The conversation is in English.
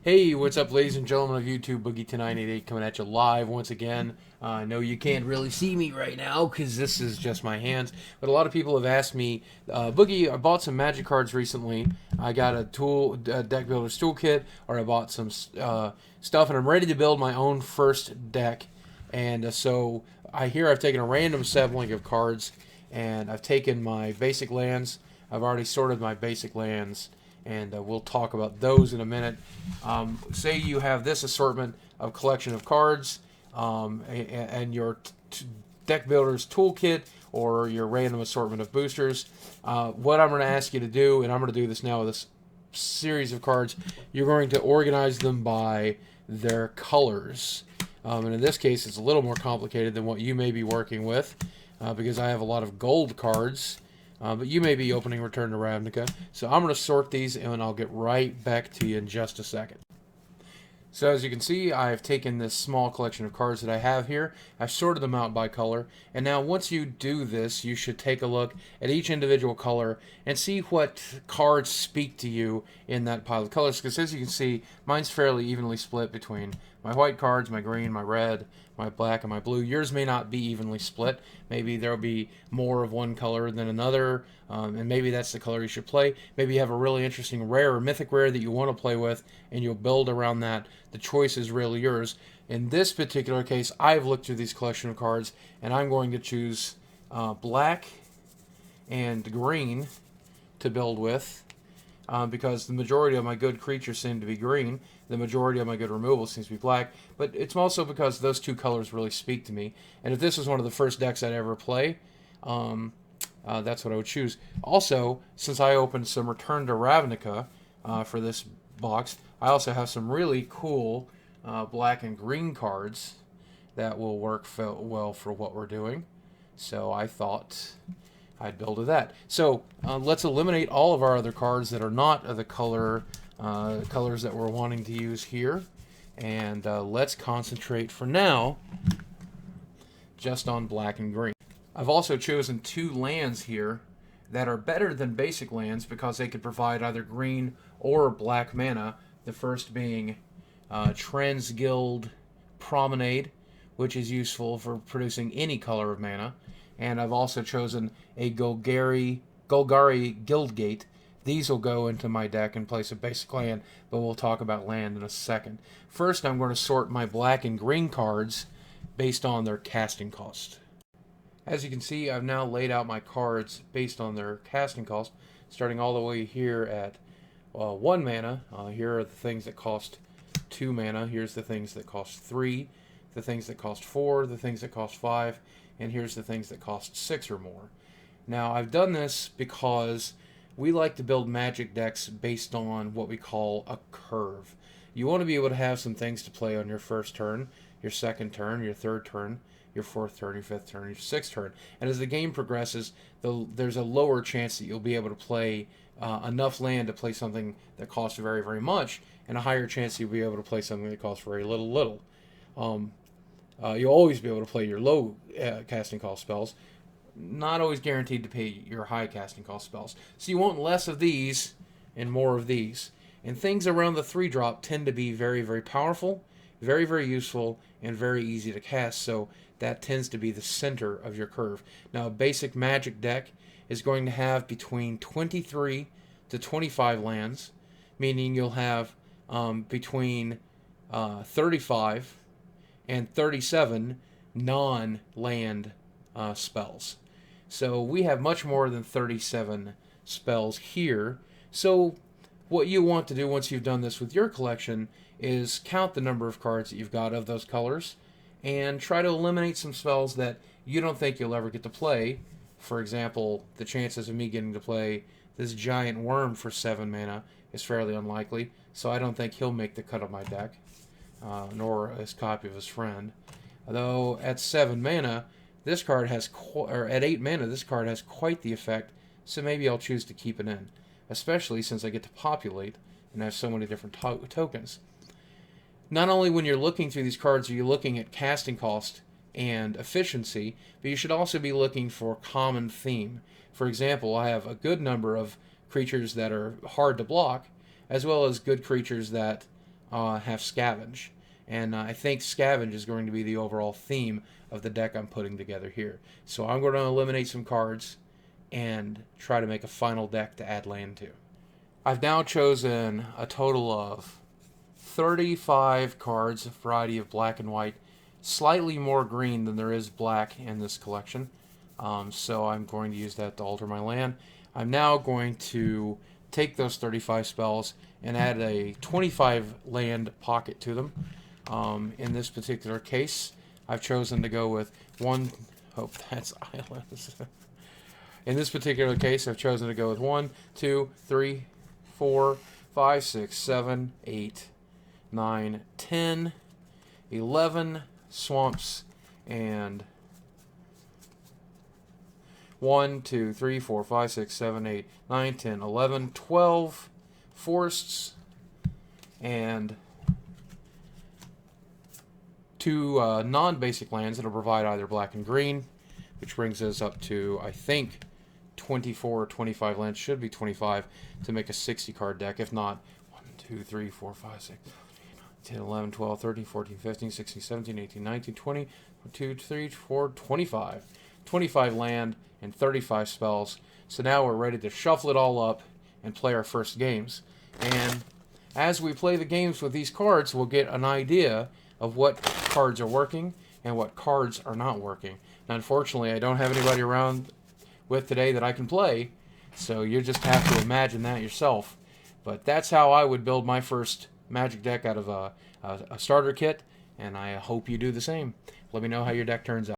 Hey, what's up, ladies and gentlemen of YouTube? Boogie1098 coming at you live once again. I know you can't really see me right now because this is just my hands, but a lot of people have asked me, Boogie, I bought some Magic cards recently. I got a deck builder's toolkit, or I bought some stuff, and I'm ready to build my own first deck. And so I've taken a random sampling of cards, and I've taken my basic lands. I've already sorted my basic lands, and we'll talk about those in a minute. Say you have this assortment of collection of cards, and your deck builder's toolkit, or your random assortment of boosters. What I'm going to ask you to do, and I'm going to do this now with this series of cards, you're going to organize them by their colors. And in this case, it's a little more complicated than what you may be working with, because I have a lot of gold cards. But you may be opening Return to Ravnica. So I'm going to sort these, and I'll get right back to you in just a second. So as you can see, I've taken this small collection of cards that I have here. I've sorted them out by color. And now once you do this, you should take a look at each individual color and see what cards speak to you in that pile of colors. Because as you can see, mine's fairly evenly split between my white cards, my green, my red, my black, and my blue. Yours may not be evenly split. Maybe there'll be more of one color than another, and maybe that's the color you should play. Maybe you have a really interesting rare or mythic rare that you want to play with, and you'll build around that. The choice is really yours. In this particular case, I've looked through these collection of cards, and I'm going to choose black and green to build with, because the majority of my good creatures seem to be green. The majority of my good removal seems to be black, but it's also because those two colors really speak to me. And if this was one of the first decks I'd ever play, that's what I would choose. Also, since I opened some Return to Ravnica for this box, I also have some really cool black and green cards that will work well for what we're doing. So I thought I'd build with that. So let's eliminate all of our other cards that are not of the colors that we're wanting to use here, and let's concentrate for now just on black and green. I've also chosen two lands here that are better than basic lands because they could provide either green or black mana. The first being Transguild Promenade, which is useful for producing any color of mana. And I've also chosen a Golgari Guildgate. These will go into my deck in place of basic land, but we'll talk about land in a second. First, I'm going to sort my black and green cards based on their casting cost. As you can see, I've now laid out my cards based on their casting cost, starting all the way here at 1 mana. Here are the things that cost 2 mana. Here's the things that cost 3, the things that cost 4, the things that cost 5, and here's the things that cost 6 or more. Now, I've done this because we like to build Magic decks based on what we call a curve. You want to be able to have some things to play on your first turn, your second turn, your third turn, your fourth turn, your fifth turn, your sixth turn. And as the game progresses, there's a lower chance that you'll be able to play enough land to play something that costs very, very much, and a higher chance you'll be able to play something that costs very little. You'll always be able to play your low casting cost spells. Not always guaranteed to pay your high casting cost spells. So you want less of these and more of these. And things around the 3-drop tend to be very, very powerful, very, very useful, and very easy to cast. So that tends to be the center of your curve. Now, a basic Magic deck is going to have between 23 to 25 lands, meaning you'll have between 35 and 37 non-land spells. So we have much more than 37 spells here. So what you want to do once you've done this with your collection is count the number of cards that you've got of those colors and try to eliminate some spells that you don't think you'll ever get to play. For example, the chances of me getting to play this giant worm for 7 mana is fairly unlikely, so I don't think he'll make the cut of my deck, nor his copy of his friend. Though at 7 mana, this card has, at 8 mana, this card has quite the effect, so maybe I'll choose to keep it in, especially since I get to populate and have so many different tokens. Not only when you're looking through these cards are you looking at casting cost and efficiency, but you should also be looking for common theme. For example, I have a good number of creatures that are hard to block, as well as good creatures that have Scavenge. And I think Scavenge is going to be the overall theme of the deck I'm putting together here. So I'm going to eliminate some cards and try to make a final deck to add land to. I've now chosen a total of 35 cards, a variety of black and white, slightly more green than there is black in this collection. So I'm going to use that to alter my land. I'm now going to take those 35 spells and add a 25 land pocket to them. In this particular case, I've chosen to go with one. Oh, that's islands. In this particular case, I've chosen to go with 1, 2, 3, 4, 5, 6, 7, 8, 9, 10, 11 swamps, and 1, 2, 3, 4, 5, 6, 7, 8, 9, 10, 11, 12 forests, and 2 non-basic lands that will provide either black and green, which brings us up to, I think, 24 or 25 lands. Should be 25 to make a 60 card deck. If not, 1, 2, 3, 4, 5, 6, 10, 11, 12, 13, 14, 15, 16, 17, 18, 19, 20, 1, 2, 3, 4, 25. 25 land and 35 spells. So now we're ready to shuffle it all up and play our first games. And as we play the games with these cards, we'll get an idea of what cards are working and what cards are not working. Now, unfortunately, I don't have anybody around with today that I can play, so you just have to imagine that yourself. But that's how I would build my first Magic deck out of a starter kit, and I hope you do the same. Let me know how your deck turns out.